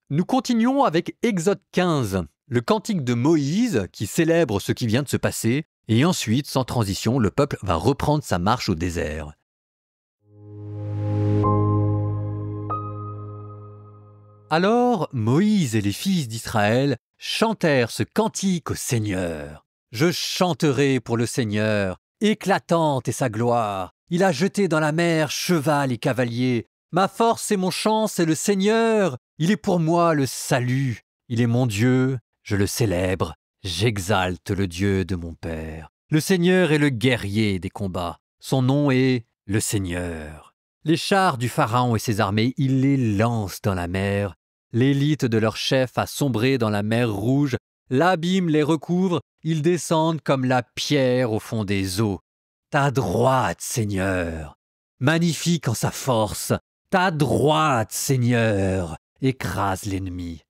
Nous continuons avec Exode 15, le cantique de Moïse qui célèbre ce qui vient de se passer, et ensuite, sans transition, le peuple va reprendre sa marche au désert. Alors Moïse et les fils d'Israël chantèrent ce cantique au Seigneur. Je chanterai pour le Seigneur, éclatante est sa gloire. Il a jeté dans la mer cheval et cavalier. Ma force et mon chant, c'est le Seigneur. Il est pour moi le salut. Il est mon Dieu, je le célèbre. J'exalte le Dieu de mon Père. Le Seigneur est le guerrier des combats. Son nom est le Seigneur. Les chars du Pharaon et ses armées, il les lance dans la mer. L'élite de leur chef a sombré dans la mer Rouge. L'abîme les recouvre. Ils descendent comme la pierre au fond des eaux. Ta droite, Seigneur, magnifique en sa force. Ta droite, Seigneur, écrase l'ennemi.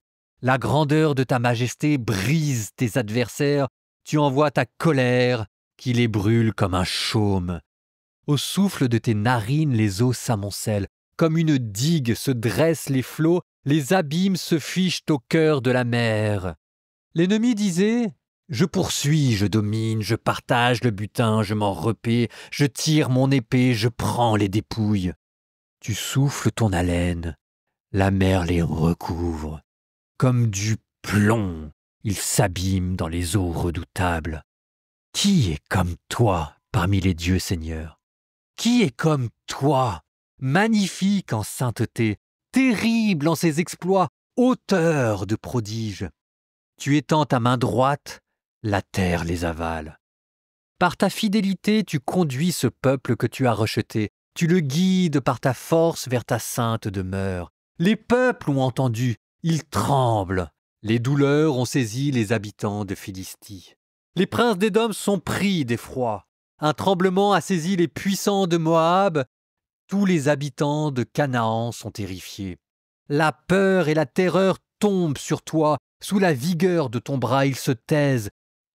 La grandeur de ta majesté brise tes adversaires. Tu envoies ta colère qui les brûle comme un chaume. Au souffle de tes narines, les eaux s'amoncellent. Comme une digue se dressent les flots, les abîmes se fichent au cœur de la mer. L'ennemi disait « Je poursuis, je domine, je partage le butin, je m'en repais, je tire mon épée, je prends les dépouilles. » Tu souffles ton haleine, la mer les recouvre. Comme du plomb, ils s'abîment dans les eaux redoutables. Qui est comme toi parmi les dieux, Seigneur? Qui est comme toi, magnifique en sainteté, terrible en ses exploits, auteur de prodiges? Tu étends ta main droite, la terre les avale. Par ta fidélité, tu conduis ce peuple que tu as rejeté. Tu le guides par ta force vers ta sainte demeure. Les peuples ont entendu, ils tremblent. Les douleurs ont saisi les habitants de Philistie. Les princes d'Édom sont pris d'effroi. Un tremblement a saisi les puissants de Moab. Tous les habitants de Canaan sont terrifiés. La peur et la terreur tombent sur toi. Sous la vigueur de ton bras, ils se taisent,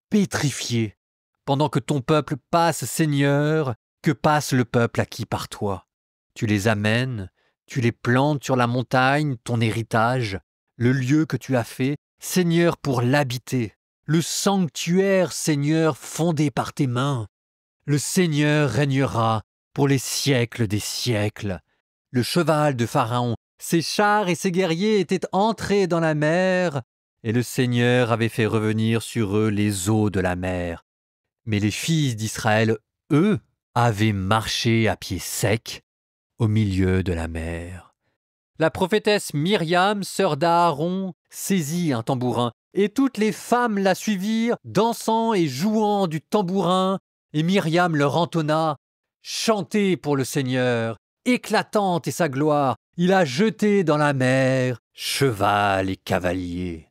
pétrifiés. Pendant que ton peuple passe, Seigneur, que passe le peuple acquis par toi? Tu les amènes, tu les plantes sur la montagne, ton héritage, le lieu que tu as fait, Seigneur, pour l'habiter, le sanctuaire, Seigneur, fondé par tes mains. Le Seigneur régnera pour les siècles des siècles. Le cheval de Pharaon, ses chars et ses guerriers étaient entrés dans la mer, et le Seigneur avait fait revenir sur eux les eaux de la mer. Mais les fils d'Israël, eux, avaient marché à pied sec au milieu de la mer. La prophétesse Myriam, sœur d'Aaron, saisit un tambourin, et toutes les femmes la suivirent, dansant et jouant du tambourin, et Myriam leur entonna « Chantez pour le Seigneur, éclatante est sa gloire, il a jeté dans la mer cheval et cavalier. »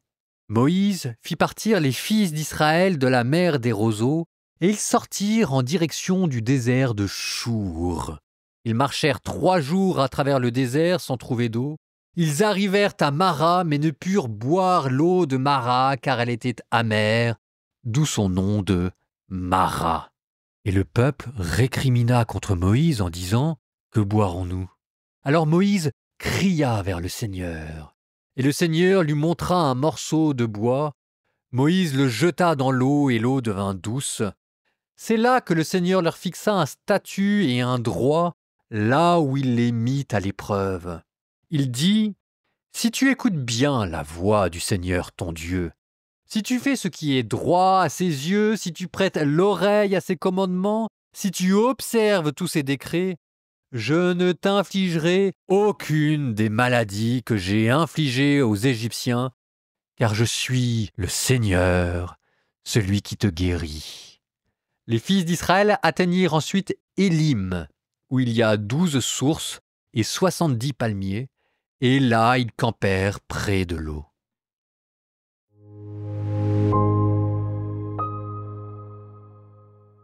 Moïse fit partir les fils d'Israël de la mer des roseaux, et ils sortirent en direction du désert de Chour. Ils marchèrent 3 jours à travers le désert sans trouver d'eau. Ils arrivèrent à Mara, mais ne purent boire l'eau de Mara, car elle était amère, d'où son nom de Mara. Et le peuple récrimina contre Moïse en disant « Que boirons-nous » Alors Moïse cria vers le Seigneur. Et le Seigneur lui montra un morceau de bois. Moïse le jeta dans l'eau et l'eau devint douce. C'est là que le Seigneur leur fixa un statut et un droit, là où il les mit à l'épreuve. Il dit « Si tu écoutes bien la voix du Seigneur ton Dieu, si tu fais ce qui est droit à ses yeux, si tu prêtes l'oreille à ses commandements, si tu observes tous ses décrets, je ne t'infligerai aucune des maladies que j'ai infligées aux Égyptiens, car je suis le Seigneur, celui qui te guérit. » Les fils d'Israël atteignirent ensuite Élim, où il y a 12 sources et 70 palmiers, et là ils campèrent près de l'eau.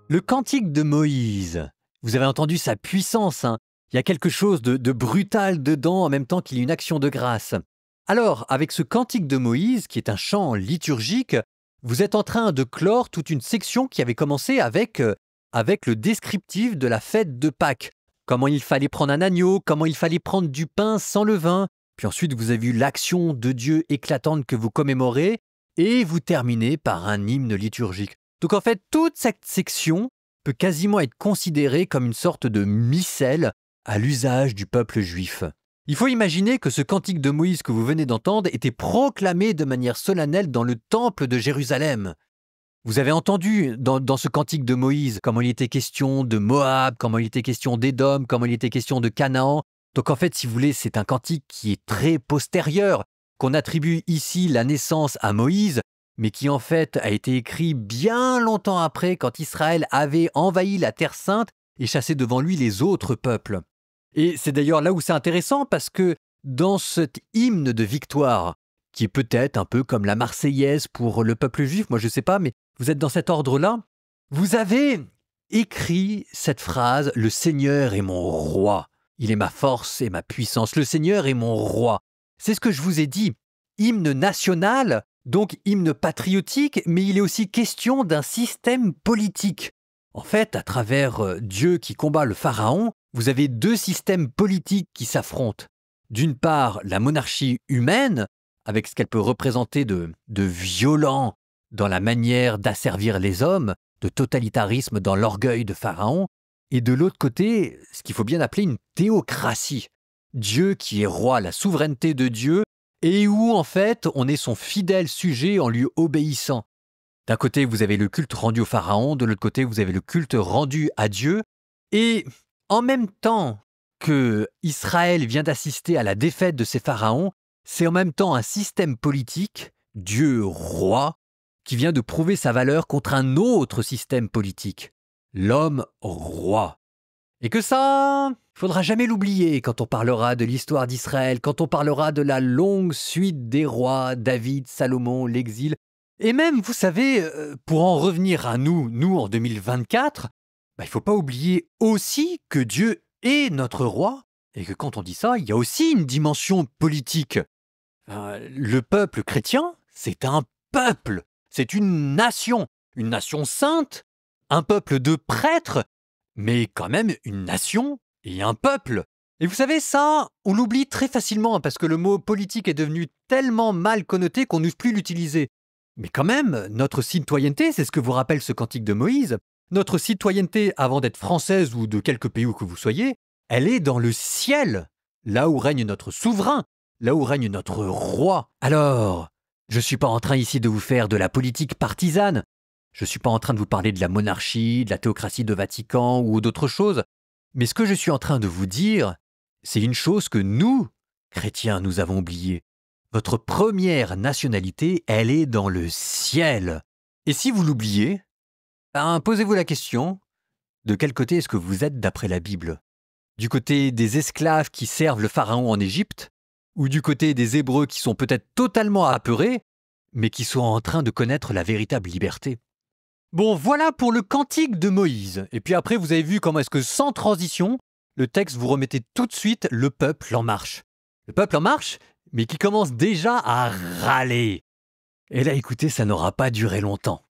Le cantique de Moïse, vous avez entendu sa puissance, hein? Il y a quelque chose de brutal dedans en même temps qu'il y a une action de grâce. Alors, avec ce cantique de Moïse, qui est un chant liturgique, vous êtes en train de clore toute une section qui avait commencé avec le descriptif de la fête de Pâques. Comment il fallait prendre un agneau, comment il fallait prendre du pain sans levain, puis ensuite vous avez eu l'action de Dieu éclatante que vous commémorez, et vous terminez par un hymne liturgique. Donc en fait, toute cette section peut quasiment être considérée comme une sorte de missel à l'usage du peuple juif. Il faut imaginer que ce cantique de Moïse que vous venez d'entendre était proclamé de manière solennelle dans le temple de Jérusalem. Vous avez entendu dans ce cantique de Moïse comment il était question de Moab, comment il était question d'Édom, comment il était question de Canaan. Donc en fait, si vous voulez, c'est un cantique qui est très postérieur, qu'on attribue ici la naissance à Moïse, mais qui en fait a été écrit bien longtemps après, quand Israël avait envahi la Terre Sainte et chassé devant lui les autres peuples. Et c'est d'ailleurs là où c'est intéressant, parce que dans cet hymne de victoire, qui est peut-être un peu comme la Marseillaise pour le peuple juif, moi je ne sais pas, mais vous êtes dans cet ordre-là, vous avez écrit cette phrase « Le Seigneur est mon roi, il est ma force et ma puissance, le Seigneur est mon roi ». C'est ce que je vous ai dit, hymne national, donc hymne patriotique, mais il est aussi question d'un système politique. En fait, à travers Dieu qui combat le pharaon, vous avez deux systèmes politiques qui s'affrontent. D'une part, la monarchie humaine, avec ce qu'elle peut représenter de violent dans la manière d'asservir les hommes, de totalitarisme dans l'orgueil de Pharaon, et de l'autre côté, ce qu'il faut bien appeler une théocratie. Dieu qui est roi, la souveraineté de Dieu, et où en fait on est son fidèle sujet en lui obéissant. D'un côté, vous avez le culte rendu au Pharaon, de l'autre côté, vous avez le culte rendu à Dieu, et en même temps que Israël vient d'assister à la défaite de ces pharaons, c'est en même temps un système politique, Dieu roi, qui vient de prouver sa valeur contre un autre système politique, l'homme roi. Et que ça, il ne faudra jamais l'oublier quand on parlera de l'histoire d'Israël, quand on parlera de la longue suite des rois, David, Salomon, l'exil. Et même, vous savez, pour en revenir à nous en 2024, il ne faut pas oublier aussi que Dieu est notre roi, et que quand on dit ça, il y a aussi une dimension politique. Le peuple chrétien, c'est un peuple, c'est une nation sainte, un peuple de prêtres, mais quand même une nation et un peuple. Et vous savez, ça, on l'oublie très facilement, parce que le mot politique est devenu tellement mal connoté qu'on n'ose plus l'utiliser. Mais quand même, notre citoyenneté, c'est ce que vous rappelle ce cantique de Moïse, notre citoyenneté, avant d'être française ou de quelque pays où que vous soyez, elle est dans le ciel, là où règne notre souverain, là où règne notre roi. Alors, je ne suis pas en train ici de vous faire de la politique partisane, je ne suis pas en train de vous parler de la monarchie, de la théocratie de Vatican ou d'autres choses, mais ce que je suis en train de vous dire, c'est une chose que nous, chrétiens, nous avons oubliée. Votre première nationalité, elle est dans le ciel. Et si vous l'oubliez, posez-vous la question, de quel côté est-ce que vous êtes d'après la Bible ? Du côté des esclaves qui servent le pharaon en Égypte, ou du côté des Hébreux qui sont peut-être totalement apeurés, mais qui sont en train de connaître la véritable liberté. Bon, voilà pour le cantique de Moïse. Et puis après, vous avez vu comment est-ce que sans transition, le texte vous remettait tout de suite le peuple en marche. Le peuple en marche, mais qui commence déjà à râler. Et là, écoutez, ça n'aura pas duré longtemps.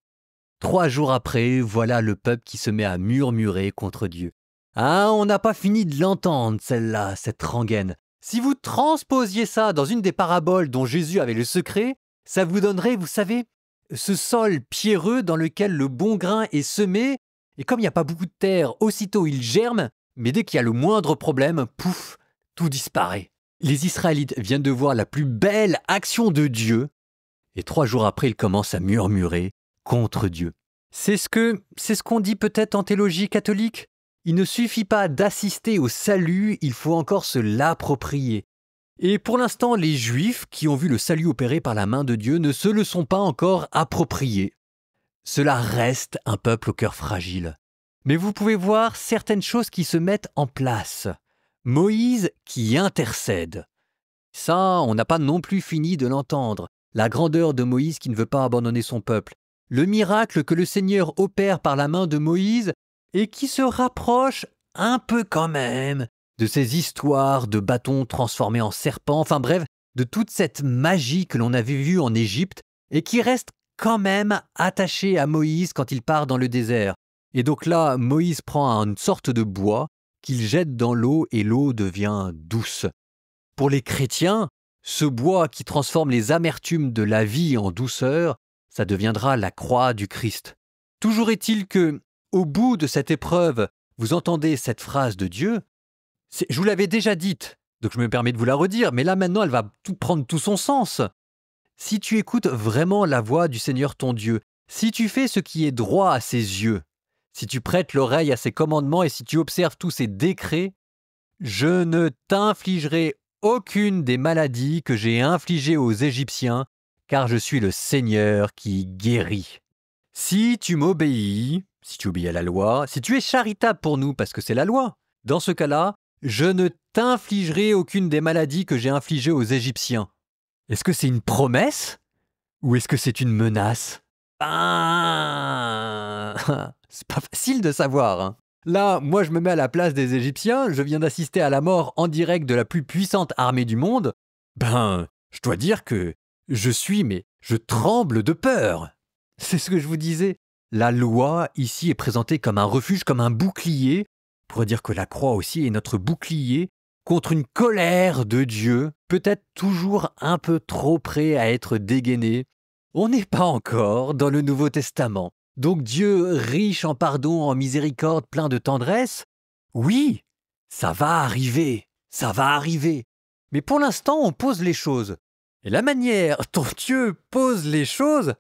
3 jours après, voilà le peuple qui se met à murmurer contre Dieu. Ah, on n'a pas fini de l'entendre, celle-là, cette rengaine. Si vous transposiez ça dans une des paraboles dont Jésus avait le secret, ça vous donnerait, vous savez, ce sol pierreux dans lequel le bon grain est semé, et comme il n'y a pas beaucoup de terre, aussitôt il germe, mais dès qu'il y a le moindre problème, pouf, tout disparaît. Les Israélites viennent de voir la plus belle action de Dieu, et 3 jours après, ils commencent à murmurer contre Dieu. C'est ce qu'on dit peut-être en théologie catholique. Il ne suffit pas d'assister au salut, il faut encore se l'approprier. Et pour l'instant, les Juifs, qui ont vu le salut opéré par la main de Dieu, ne se le sont pas encore appropriés. Cela reste un peuple au cœur fragile. Mais vous pouvez voir certaines choses qui se mettent en place. Moïse qui intercède. Ça, on n'a pas non plus fini de l'entendre. La grandeur de Moïse qui ne veut pas abandonner son peuple. Le miracle que le Seigneur opère par la main de Moïse et qui se rapproche un peu quand même de ces histoires de bâtons transformés en serpents, enfin bref, de toute cette magie que l'on avait vue en Égypte et qui reste quand même attachée à Moïse quand il part dans le désert. Et donc là, Moïse prend une sorte de bois qu'il jette dans l'eau et l'eau devient douce. Pour les chrétiens, ce bois qui transforme les amertumes de la vie en douceur, ça deviendra la croix du Christ. Toujours est-il que, au bout de cette épreuve, vous entendez cette phrase de Dieu. Je vous l'avais déjà dite, donc je me permets de vous la redire, mais là maintenant elle va prendre tout son sens. Si tu écoutes vraiment la voix du Seigneur ton Dieu, si tu fais ce qui est droit à ses yeux, si tu prêtes l'oreille à ses commandements et si tu observes tous ses décrets, je ne t'infligerai aucune des maladies que j'ai infligées aux Égyptiens, car je suis le Seigneur qui guérit. Si tu m'obéis, si tu obéis à la loi, si tu es charitable pour nous parce que c'est la loi, dans ce cas-là, je ne t'infligerai aucune des maladies que j'ai infligées aux Égyptiens. Est-ce que c'est une promesse ou est-ce que c'est une menace? C'est pas facile de savoir, hein. Là, moi je me mets à la place des Égyptiens, je viens d'assister à la mort en direct de la plus puissante armée du monde. Je dois dire que je tremble de peur. C'est ce que je vous disais. La loi, ici, est présentée comme un refuge, comme un bouclier. On pourrait dire que la croix aussi est notre bouclier contre une colère de Dieu, peut-être toujours un peu trop près à être dégainé. On n'est pas encore dans le Nouveau Testament. Donc Dieu, riche en pardon, en miséricorde, plein de tendresse, oui, ça va arriver. Mais pour l'instant, on pose les choses. Et la manière dont Dieu pose les choses,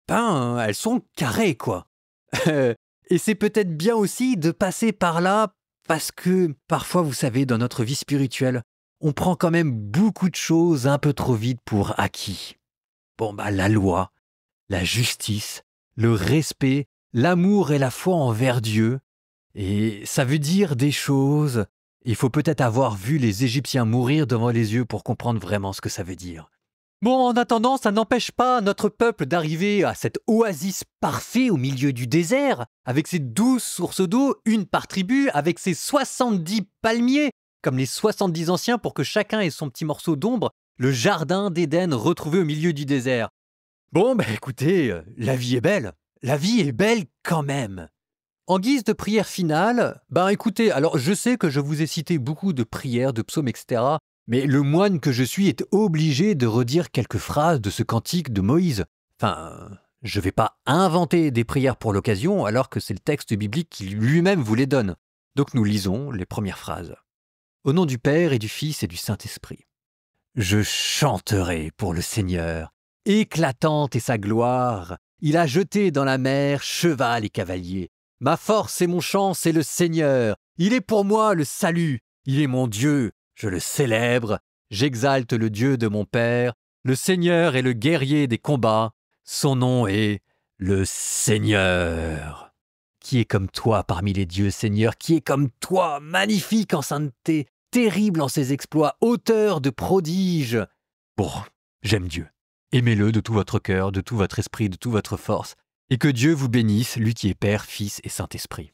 elles sont carrées, quoi. Et c'est peut-être bien aussi de passer par là, parce que parfois, vous savez, dans notre vie spirituelle, on prend quand même beaucoup de choses un peu trop vite pour acquis. La loi, la justice, le respect, l'amour et la foi envers Dieu. Et ça veut dire des choses. Il faut peut-être avoir vu les Égyptiens mourir devant les yeux pour comprendre vraiment ce que ça veut dire. En attendant, ça n'empêche pas notre peuple d'arriver à cette oasis parfaite au milieu du désert, avec ses 12 sources d'eau, une par tribu, avec ses 70 palmiers, comme les 70 anciens pour que chacun ait son petit morceau d'ombre, le jardin d'Éden retrouvé au milieu du désert. Écoutez, la vie est belle. La vie est belle quand même. En guise de prière finale, écoutez, alors je sais que je vous ai cité beaucoup de prières, de psaumes, etc., mais le moine que je suis est obligé de redire quelques phrases de ce cantique de Moïse. Je ne vais pas inventer des prières pour l'occasion, alors que c'est le texte biblique qui lui-même vous les donne. Donc nous lisons les premières phrases. Au nom du Père et du Fils et du Saint-Esprit. Je chanterai pour le Seigneur. Éclatante est sa gloire. Il a jeté dans la mer cheval et cavalier. Ma force et mon chant, c'est le Seigneur. Il est pour moi le salut. Il est mon Dieu. Je le célèbre. J'exalte le Dieu de mon Père. Le Seigneur est le guerrier des combats. Son nom est le Seigneur. Qui est comme toi parmi les dieux, Seigneur? Qui est comme toi, magnifique en sainteté, terrible en ses exploits, auteur de prodiges? J'aime Dieu. Aimez-le de tout votre cœur, de tout votre esprit, de toute votre force, et que Dieu vous bénisse, lui qui est Père, Fils et Saint-Esprit.